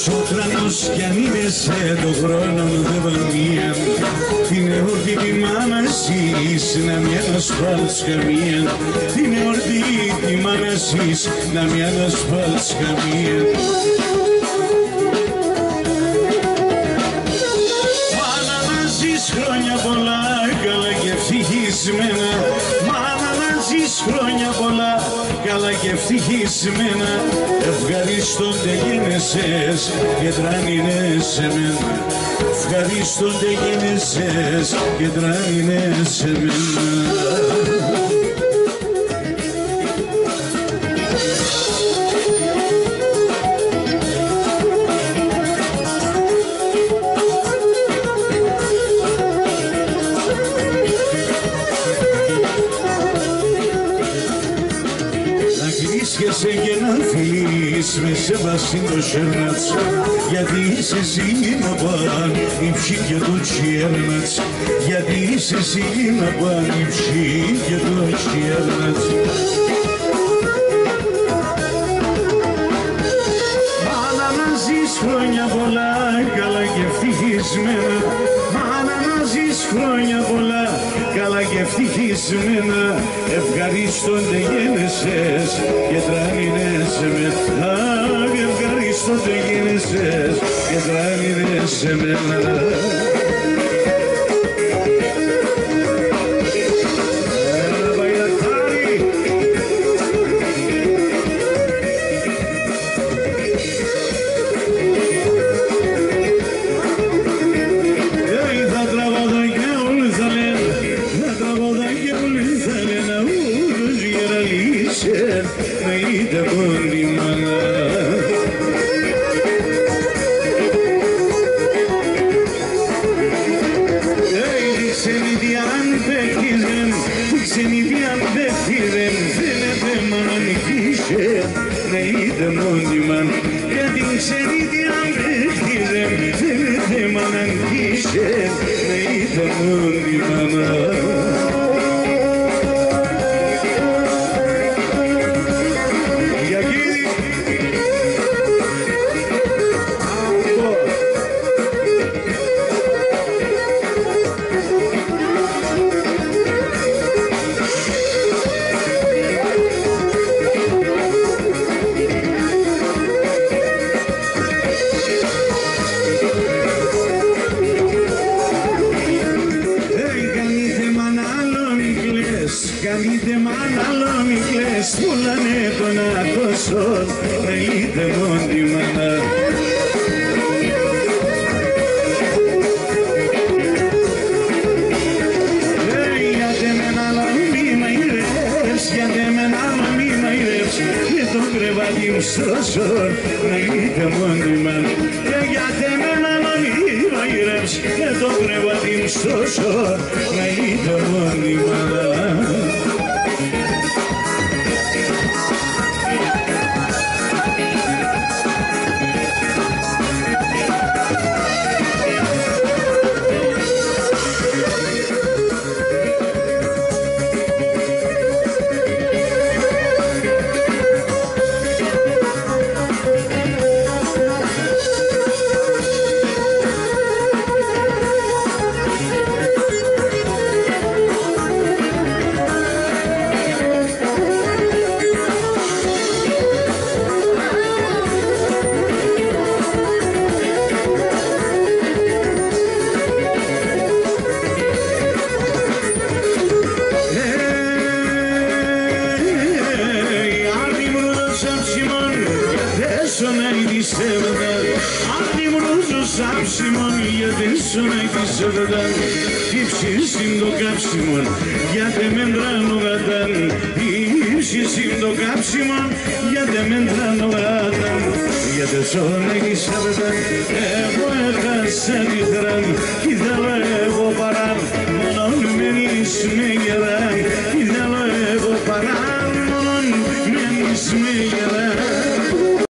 Όσο ουρανός κι αν είναι σε το χρόνο δεν βαμία, την εορτή τη μάνα ζεις να μην ανασφάλεις καμία, την εορτή τη μάνα ζεις να μην ανασφάλεις καμία. Μάνα να ζεις χρόνια πολλά καλά και ευτυχισμένα, μάνα να ζεις χρόνια πολλά καλά και ευτυχισμένα. Ευχαριστώνται γένεσες και τράνινες σε μένα, ευχαριστώνται γένεσες και τράνινες σε μένα. Και να φιλείς με σεβαστήν το σέρνατς, γιατί είσαι εσύ να πάνε η ψή και το τσιέρνατς, γιατί είσαι εσύ να πάνε η ψή και το τσιέρνατς. Μάνα να ζεις χρόνια πολλά καλά και ευτυχισμένα, μάνα να ζεις χρόνια πολλά καλά και ευτυχισμένα. Ευχαριστώνται γένεσες και τράνινες μένα, ευχαριστώνται γένεσες και τράνινες μένα. Ήθελα εγώ παρά, μόνο μένεις με γελάει, ήθελα